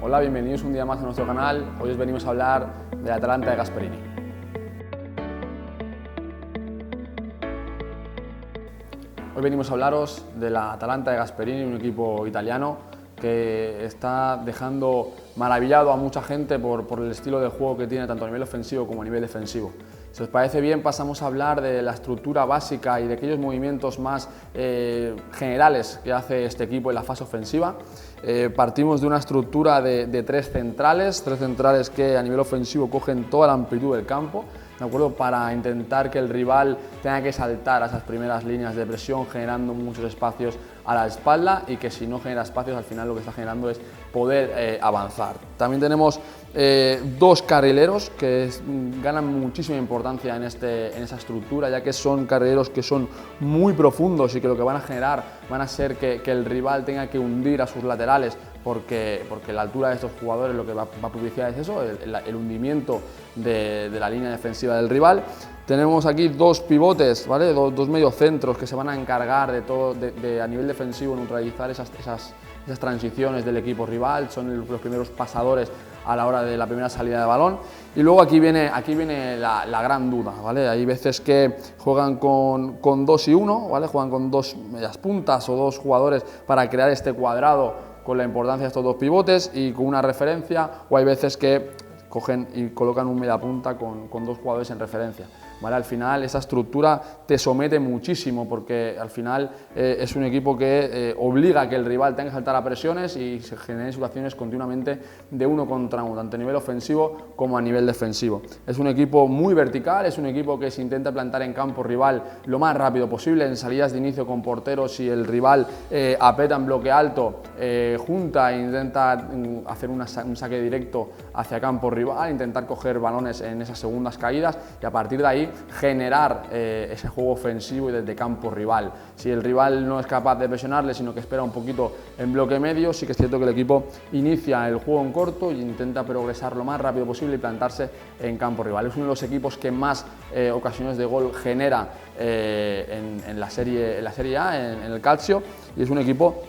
Hola, bienvenidos un día más a nuestro canal. Hoy os venimos a hablar del Atalanta de Gasperini. Hoy venimos a hablaros de la Atalanta de Gasperini, un equipo italiano que está dejando maravillado a mucha gente por el estilo de juego que tiene tanto a nivel ofensivo como a nivel defensivo. Si os parece bien, pasamos a hablar de la estructura básica y de aquellos movimientos más generales que hace este equipo en la fase ofensiva. Partimos de una estructura de tres centrales que a nivel ofensivo cogen toda la amplitud del campo, ¿de acuerdo? Para intentar que el rival tenga que saltar a esas primeras líneas de presión, generando muchos espacios a la espalda, y que si no genera espacios, al final lo que está generando es poder avanzar. También tenemos dos carrileros que ganan muchísima importancia en esa estructura, ya que son carrileros que son muy profundos y que lo que van a generar van a ser que el rival tenga que hundir a sus laterales, porque la altura de estos jugadores lo que va a propiciar es eso, el hundimiento de la línea defensiva del rival. Tenemos aquí dos pivotes, ¿vale? dos mediocentros que se van a encargar de a nivel defensivo neutralizar esas transiciones del equipo rival, son los primeros pasadores a la hora de la primera salida de balón. Y luego aquí viene la gran duda, ¿vale? Hay veces que juegan con 2 y 1, ¿vale? Juegan con dos medias puntas o dos jugadores para crear este cuadrado con la importancia de estos dos pivotes y con una referencia, o hay veces que cogen y colocan un mediapunta con dos jugadores en referencia, ¿vale? Al final esa estructura te somete muchísimo, porque al final es un equipo que obliga a que el rival tenga que saltar a presiones y se generen situaciones continuamente de uno contra uno, tanto a nivel ofensivo como a nivel defensivo. Es un equipo muy vertical, es un equipo que se intenta plantar en campo rival lo más rápido posible, en salidas de inicio con porteros. Si el rival apeta en bloque alto, junta e intenta hacer un saque directo hacia campo rival, intentar coger balones en esas segundas caídas y a partir de ahí generar ese juego ofensivo y desde campo rival. Si el rival no es capaz de presionarle, sino que espera un poquito en bloque medio, sí que es cierto que el equipo inicia el juego en corto y intenta progresar lo más rápido posible y plantarse en campo rival. Es uno de los equipos que más ocasiones de gol genera en la Serie A, en el Calcio, y es un equipo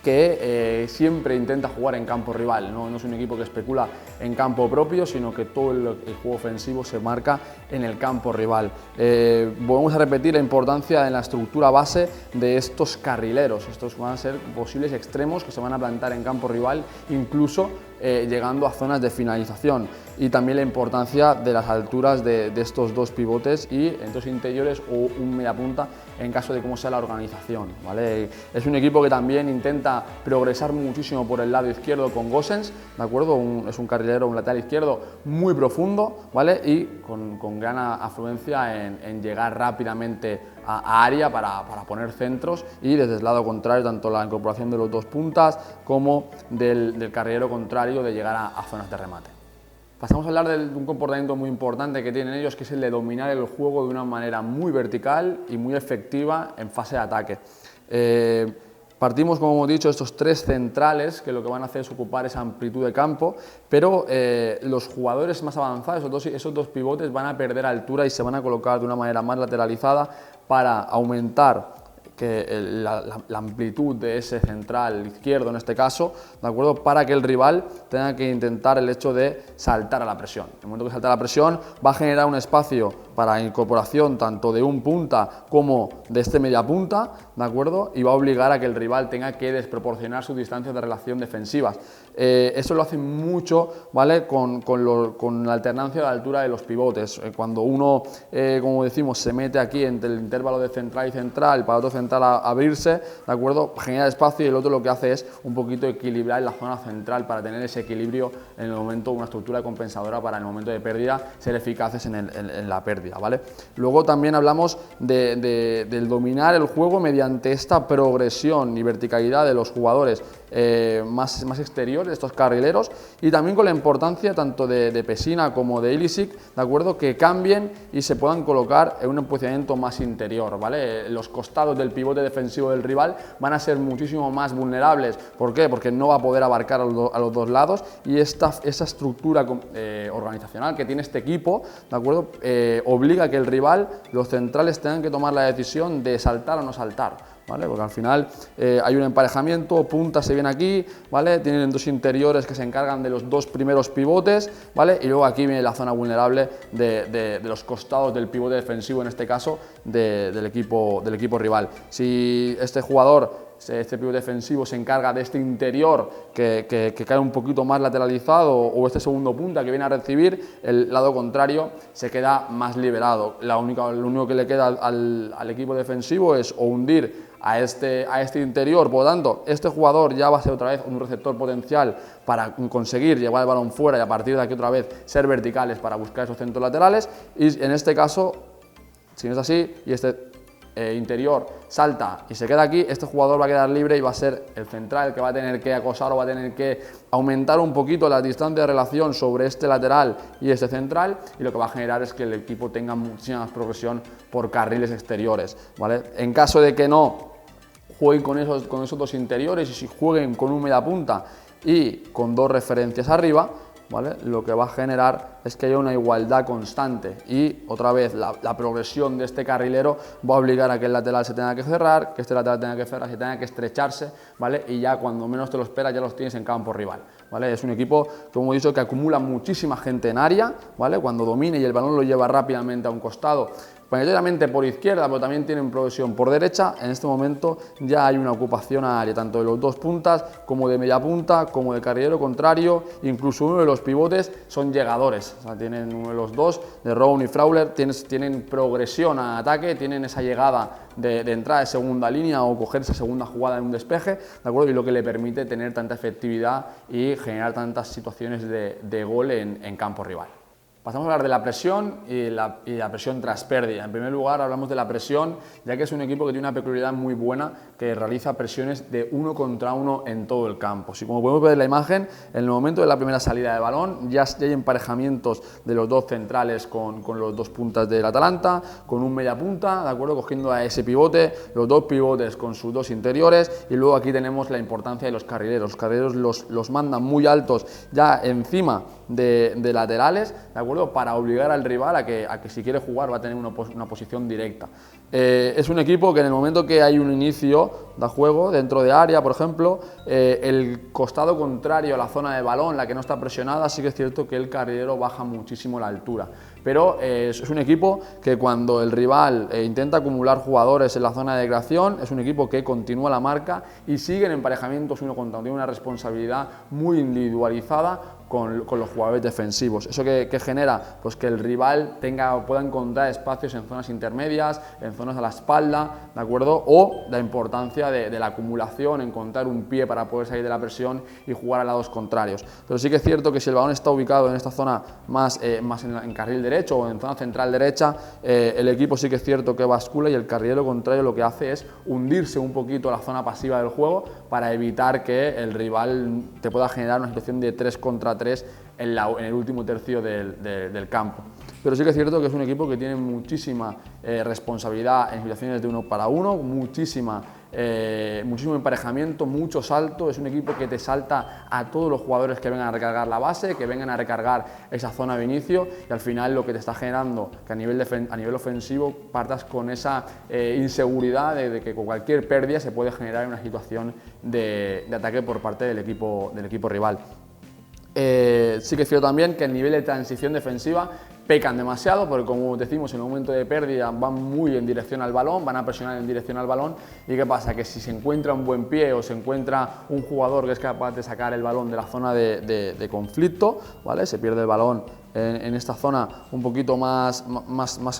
que siempre intenta jugar en campo rival, no es un equipo que especula en campo propio, sino que todo el juego ofensivo se marca en el campo rival. Volvemos a repetir la importancia en la estructura base de estos carrileros. Estos van a ser posibles extremos que se van a plantar en campo rival, incluso llegando a zonas de finalización, y también la importancia de las alturas de estos dos pivotes y en dos interiores o un mediapunta en caso de cómo sea la organización, ¿vale? Es un equipo que también intenta progresar muchísimo por el lado izquierdo con Gosens, ¿de acuerdo? Es un carrilero, un lateral izquierdo muy profundo, ¿vale? Y con gran afluencia en llegar rápidamente a área para poner centros, y desde el lado contrario, tanto la incorporación de los dos puntas como del carrilero contrario de llegar a zonas de remate. Pasamos a hablar de un comportamiento muy importante que tienen ellos, que es el de dominar el juego de una manera muy vertical y muy efectiva en fase de ataque. Partimos, como hemos dicho, de estos tres centrales que lo que van a hacer es ocupar esa amplitud de campo, pero los jugadores más avanzados, esos dos pivotes, van a perder altura y se van a colocar de una manera más lateralizada para aumentar la amplitud de ese central izquierdo en este caso, ¿de acuerdo? Para que el rival tenga que intentar el hecho de saltar a la presión. En el momento que salta a la presión va a generar un espacio para incorporación tanto de un punta como de este media punta, ¿de acuerdo? Y va a obligar a que el rival tenga que desproporcionar sus distancias de relación defensivas. Eso lo hace mucho, ¿vale? Con la alternancia de la altura de los pivotes. Cuando uno, como decimos, se mete aquí entre el intervalo de central y central para otro central a abrirse, ¿de acuerdo? Genera espacio, y el otro lo que hace es un poquito equilibrar en la zona central para tener ese equilibrio en el momento, una estructura compensadora para en el momento de pérdida ser eficaces en la pérdida, ¿vale? Luego también hablamos del dominar el juego mediante esta progresión y verticalidad de los jugadores más exteriores, estos carrileros, y también con la importancia tanto de Pessina como de Ilicic, ¿de acuerdo? Que cambien y se puedan colocar en un posicionamiento más interior, ¿vale? Los costados del pivote defensivo del rival van a ser muchísimo más vulnerables. ¿Por qué? Porque no va a poder abarcar a los dos lados, y esa estructura organizacional que tiene este equipo, ¿de acuerdo? Obliga a que el rival, los centrales, tengan que tomar la decisión de saltar o no saltar. ¿vale? Porque al final hay un emparejamiento, punta se viene aquí, ¿vale? Tienen dos interiores que se encargan de los dos primeros pivotes, ¿vale? Y luego aquí viene la zona vulnerable de los costados del pivote defensivo, en este caso, del equipo rival. Si este jugador, este pivote defensivo, se encarga de este interior que cae un poquito más lateralizado, o este segundo punta que viene a recibir, el lado contrario se queda más liberado. Lo único que le queda al equipo defensivo es o hundir a este interior. Por lo tanto, este jugador ya va a ser otra vez un receptor potencial para conseguir llevar el balón fuera y a partir de aquí otra vez ser verticales para buscar esos centros laterales, y en este caso, si no es así y este interior salta y se queda aquí, este jugador va a quedar libre y va a ser el central que va a tener que acosar o va a tener que aumentar un poquito la distancia de relación sobre este lateral y este central, y lo que va a generar es que el equipo tenga muchísima más progresión por carriles exteriores, ¿vale? En caso de que no jueguen con esos dos interiores, y si jueguen con un mediapunta y con dos referencias arriba, ¿vale? Lo que va a generar es que haya una igualdad constante y otra vez la progresión de este carrilero va a obligar a que el lateral se tenga que cerrar, que este lateral tenga que cerrar, que tenga que estrecharse, ¿vale? Y ya cuando menos te lo esperas ya los tienes en campo rival, ¿vale? Es un equipo, como he dicho, que acumula muchísima gente en área, ¿vale? Cuando domine y el balón lo lleva rápidamente a un costado, mayoritariamente por izquierda, pero también tienen progresión por derecha. En este momento ya hay una ocupación área, tanto de los dos puntas, como de media punta, como de carrilero contrario, incluso uno de los pivotes son llegadores, o sea, tienen uno de los dos, de Rowan y Fowler, tienen progresión a ataque, tienen esa llegada de entrada de segunda línea o coger esa segunda jugada en un despeje, ¿de acuerdo? Y lo que le permite tener tanta efectividad y generar tantas situaciones de gol en campo rival. Pasamos a hablar de la presión y la presión tras pérdida. En primer lugar, hablamos de la presión, ya que es un equipo que tiene una peculiaridad muy buena, que realiza presiones de 1 contra 1 en todo el campo. Si como podemos ver en la imagen, en el momento de la primera salida de balón, ya hay emparejamientos de los dos centrales con los dos puntas del Atalanta, con un media punta, ¿de acuerdo? Cogiendo a ese pivote, los dos pivotes con sus dos interiores, y luego aquí tenemos la importancia de los carrileros. Los carrileros los mandan muy altos, ya encima de laterales, ¿de acuerdo? Para obligar al rival a que si quiere jugar va a tener una posición directa. Es un equipo que en el momento que hay un inicio de juego dentro de área, por ejemplo, el costado contrario a la zona de balón, la que no está presionada, sí que es cierto que el carrilero baja muchísimo la altura. Pero es un equipo que cuando el rival intenta acumular jugadores en la zona de creación, es un equipo que continúa la marca y sigue en emparejamientos uno contra uno, tiene una responsabilidad muy individualizada con los jugadores defensivos. ¿Eso que genera? Pues que el rival pueda encontrar espacios en zonas intermedias, en zonas a la espalda, ¿de acuerdo? O la importancia de la acumulación, encontrar un pie para poder salir de la presión y jugar a lados contrarios. Pero sí que es cierto que si el balón está ubicado en esta zona más en carril derecho o en zona central derecha, el equipo sí que es cierto que bascula y el carrilero contrario lo que hace es hundirse un poquito la zona pasiva del juego para evitar que el rival te pueda generar una situación de 3 contra 3 en el último tercio del campo. Pero sí que es cierto que es un equipo que tiene muchísima responsabilidad en situaciones de 1 para 1, muchísimo emparejamiento, mucho salto. Es un equipo que te salta a todos los jugadores que vengan a recargar la base, que vengan a recargar esa zona de inicio, y al final lo que te está generando que a nivel ofensivo partas con esa inseguridad de que con cualquier pérdida se puede generar una situación de ataque por parte del equipo rival. Sí que es cierto también que el nivel de transición defensiva pecan demasiado, porque como decimos, en el momento de pérdida van muy en dirección al balón, van a presionar en dirección al balón. ¿Y qué pasa? Que si se encuentra un buen pie o se encuentra un jugador que es capaz de sacar el balón de la zona de conflicto, ¿vale? Se pierde el balón en esta zona un poquito más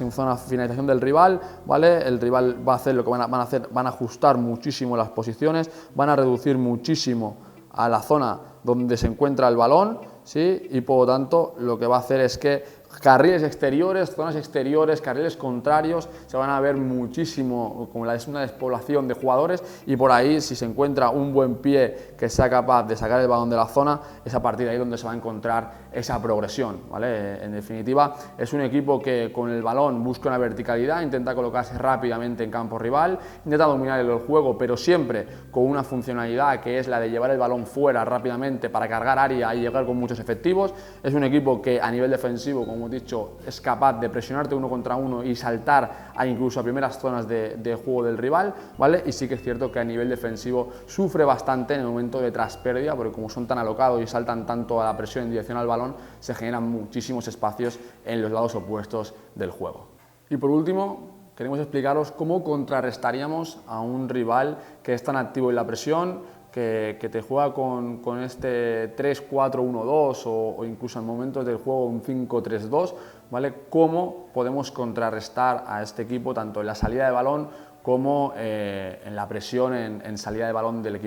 en zona finalización del rival, ¿vale? El rival va a hacer lo que van a hacer, van a ajustar muchísimo las posiciones, van a reducir muchísimo a la zona donde se encuentra el balón, ¿sí? Y por lo tanto lo que va a hacer es que carriles exteriores, zonas exteriores, carriles contrarios se van a ver muchísimo, como es una despoblación de jugadores, y por ahí si se encuentra un buen pie que sea capaz de sacar el balón de la zona, es a partir de ahí donde se va a encontrar esa progresión, ¿vale? En definitiva, es un equipo que con el balón busca una verticalidad, intenta colocarse rápidamente en campo rival, intenta dominar el juego, pero siempre con una funcionalidad que es la de llevar el balón fuera rápidamente para cargar área y llegar con muchos efectivos. Es un equipo que a nivel defensivo, como como hemos dicho, es capaz de presionarte uno contra uno y saltar a incluso a primeras zonas de juego del rival, ¿vale? Y sí que es cierto que a nivel defensivo sufre bastante en el momento de traspérdida, porque como son tan alocados y saltan tanto a la presión en dirección al balón, se generan muchísimos espacios en los lados opuestos del juego. Y por último, queremos explicaros cómo contrarrestaríamos a un rival que es tan activo en la presión, que te juega con este 3-4-1-2 o incluso en momentos del juego un 5-3-2, ¿vale? ¿Cómo podemos contrarrestar a este equipo tanto en la salida de balón como en la presión en salida de balón de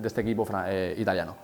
este equipo italiano?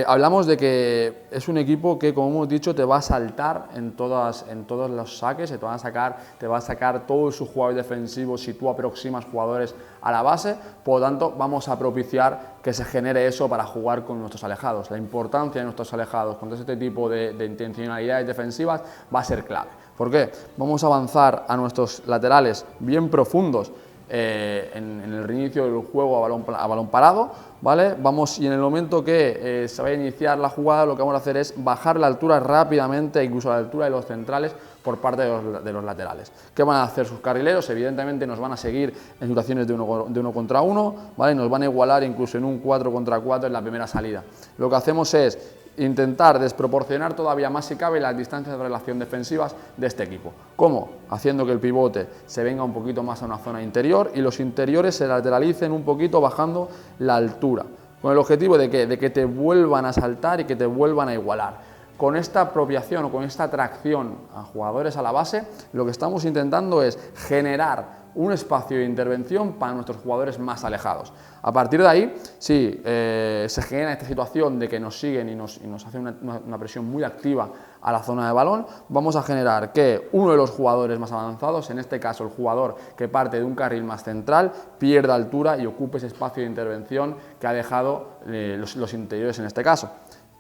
Hablamos de que es un equipo que, como hemos dicho, te va a saltar en todos los saques, te va a sacar todos sus jugadores defensivos si tú aproximas jugadores a la base. Por lo tanto, vamos a propiciar que se genere eso para jugar con nuestros alejados. La importancia de nuestros alejados contra este tipo de intencionalidades defensivas va a ser clave. ¿Por qué? Vamos a avanzar a nuestros laterales bien profundos en el reinicio del juego a balón parado, ¿vale? Y en el momento que se vaya a iniciar la jugada, lo que vamos a hacer es bajar la altura rápidamente, incluso a la altura de los centrales, por parte de los laterales. ¿Qué van a hacer sus carrileros? Evidentemente nos van a seguir en situaciones de uno contra uno, ¿vale? Nos van a igualar incluso en un 4 contra 4 en la primera salida. Lo que hacemos es intentar desproporcionar todavía más si cabe las distancias de relación defensivas de este equipo. ¿Cómo? Haciendo que el pivote se venga un poquito más a una zona interior y los interiores se lateralicen un poquito bajando la altura, con el objetivo de que te vuelvan a saltar y que te vuelvan a igualar. Con esta apropiación o con esta atracción a jugadores a la base, lo que estamos intentando es generar un espacio de intervención para nuestros jugadores más alejados. A partir de ahí, si se genera esta situación de que nos siguen y nos hace una presión muy activa a la zona de balón, vamos a generar que uno de los jugadores más avanzados, en este caso el jugador que parte de un carril más central, pierda altura y ocupe ese espacio de intervención que ha dejado los interiores en este caso.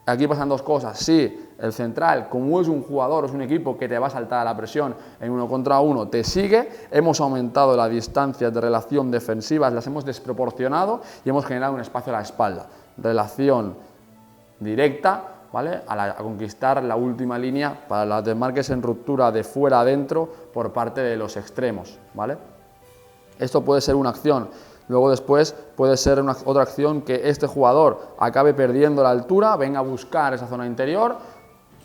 Aquí pasan dos cosas. Si el central, como es un jugador, es un equipo que te va a saltar a la presión en uno contra uno, te sigue, hemos aumentado las distancias de relación defensivas, las hemos desproporcionado y hemos generado un espacio a la espalda. Relación directa, ¿vale? A conquistar la última línea para las desmarques en ruptura de fuera a adentro por parte de los extremos, ¿vale? Esto puede ser una acción. Luego después puede ser otra acción que este jugador acabe perdiendo la altura, venga a buscar esa zona interior,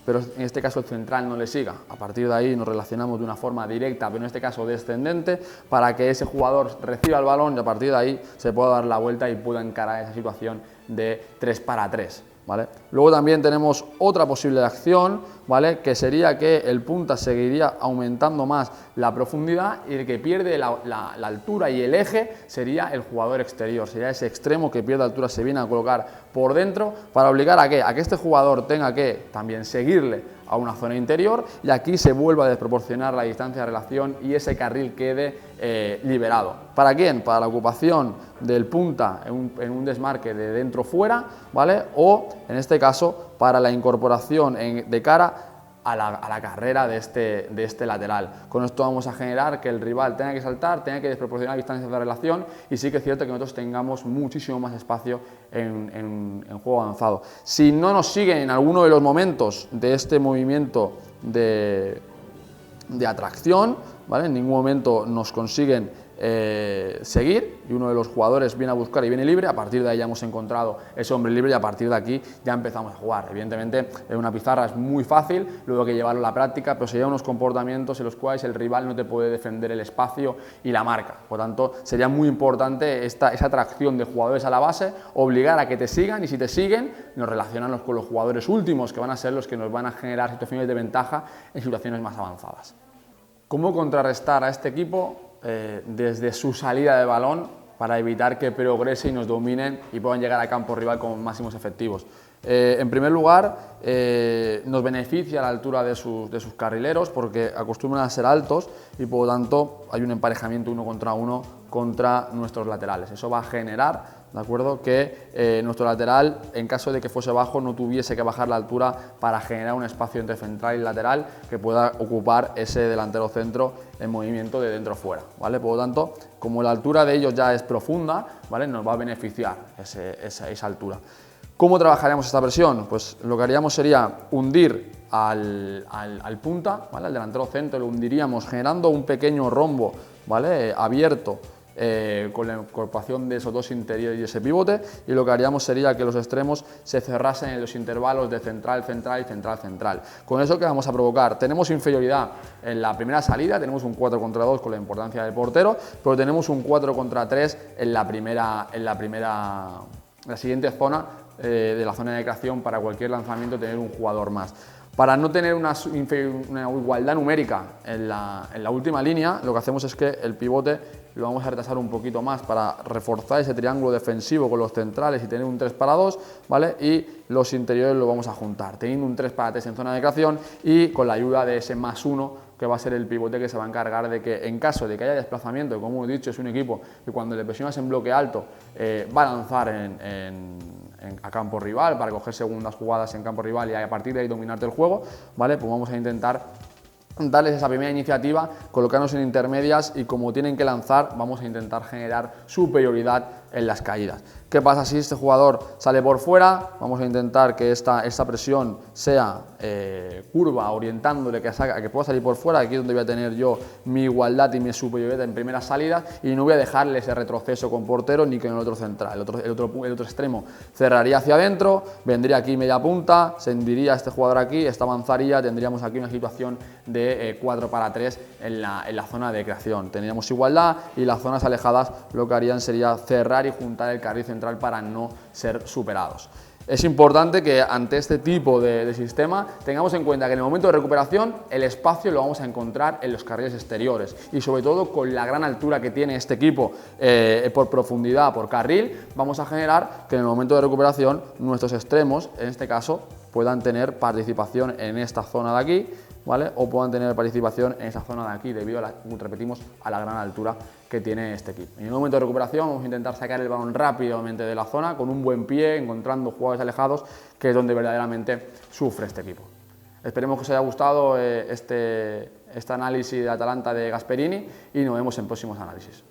pero en este caso el central no le siga. A partir de ahí nos relacionamos de una forma directa, pero en este caso descendente, para que ese jugador reciba el balón y a partir de ahí se pueda dar la vuelta y pueda encarar esa situación de 3 para 3. ¿Vale? Luego también tenemos otra posible acción, ¿vale? Que sería que el punta seguiría aumentando más la profundidad y el que pierde la altura y el eje sería el jugador exterior, sería ese extremo que pierde altura, se viene a colocar por dentro para obligar a que este jugador tenga que también seguirle a una zona interior y aquí se vuelva a desproporcionar la distancia de relación y ese carril quede liberado. ¿Para quién? Para la ocupación del punta en un desmarque de dentro fuera, ¿vale? O en este caso para la incorporación de cara a la carrera de este lateral. Con esto vamos a generar que el rival tenga que saltar, tenga que desproporcionar distancias de relación y sí que es cierto que nosotros tengamos muchísimo más espacio en juego avanzado. Si no nos siguen en alguno de los momentos de este movimiento de atracción, ¿vale? En ningún momento nos consiguen seguir y uno de los jugadores viene a buscar y viene libre, a partir de ahí ya hemos encontrado ese hombre libre y a partir de aquí ya empezamos a jugar. Evidentemente en una pizarra es muy fácil, luego hay que llevarlo a la práctica, pero serían unos comportamientos en los cuales el rival no te puede defender el espacio y la marca. Por tanto, sería muy importante esa atracción de jugadores a la base, obligar a que te sigan y si te siguen, nos relacionan con los jugadores últimos que van a ser los que nos van a generar situaciones de ventaja en situaciones más avanzadas. ¿Cómo contrarrestar a este equipo desde su salida de balón para evitar que progrese y nos dominen y puedan llegar a campo rival con máximos efectivos? En primer lugar, nos beneficia la altura de sus carrileros porque acostumbran a ser altos y por lo tanto hay un emparejamiento uno contra nuestros laterales. Eso va a generar, ¿de acuerdo?, que nuestro lateral, en caso de que fuese bajo, no tuviese que bajar la altura para generar un espacio entre central y lateral que pueda ocupar ese delantero centro en movimiento de dentro fuera, ¿vale? Por lo tanto, como la altura de ellos ya es profunda, ¿vale?, nos va a beneficiar esa altura. ¿Cómo trabajaríamos esta presión? Pues lo que haríamos sería hundir al punta, ¿vale? Al delantero centro, lo hundiríamos generando un pequeño rombo, ¿vale? Abierto, con la incorporación de esos dos interiores y ese pivote, y lo que haríamos sería que los extremos se cerrasen en los intervalos de central, central y central, central. Con eso, ¿qué vamos a provocar? Tenemos inferioridad en la primera salida, tenemos un 4 contra 2 con la importancia del portero, pero tenemos un 4 contra 3 en la siguiente zona, de la zona de creación, para cualquier lanzamiento tener un jugador más. Para no tener una igualdad numérica en la última línea, lo que hacemos es que el pivote lo vamos a retrasar un poquito más para reforzar ese triángulo defensivo con los centrales y tener un 3 para 2, ¿vale? Y los interiores lo vamos a juntar, teniendo un 3 para 3 en zona de creación y con la ayuda de ese +1, que va a ser el pivote que se va a encargar de que, en caso de que haya desplazamiento, como he dicho, es un equipo que cuando le presionas en bloque alto va a lanzar a campo rival para coger segundas jugadas en campo rival y a partir de ahí dominarte el juego, ¿vale? Pues vamos a intentar darles esa primera iniciativa, colocarnos en intermedias y como tienen que lanzar, vamos a intentar generar superioridad en las caídas. ¿Qué pasa si este jugador sale por fuera? Vamos a intentar que esta presión sea curva, orientándole a que pueda salir por fuera. Aquí es donde voy a tener yo mi igualdad y mi superioridad en primeras salidas y no voy a dejarle ese retroceso con portero ni con el otro central. El otro extremo cerraría hacia adentro, vendría aquí media punta, se hundiría este jugador aquí, esta avanzaría, tendríamos aquí una situación de 4 para 3 en la zona de creación. Tendríamos igualdad y las zonas alejadas lo que harían sería cerrar y juntar el carril central para no ser superados. Es importante que ante este tipo de sistema tengamos en cuenta que en el momento de recuperación el espacio lo vamos a encontrar en los carriles exteriores y sobre todo con la gran altura que tiene este equipo por profundidad, por carril, vamos a generar que en el momento de recuperación nuestros extremos, en este caso, puedan tener participación en esta zona de aquí, ¿vale? O puedan tener participación en esa zona de aquí debido repetimos, a la gran altura que tiene este equipo. En el momento de recuperación vamos a intentar sacar el balón rápidamente de la zona con un buen pie, encontrando jugadores alejados, que es donde verdaderamente sufre este equipo. Esperemos que os haya gustado este análisis de Atalanta de Gasperini y nos vemos en próximos análisis.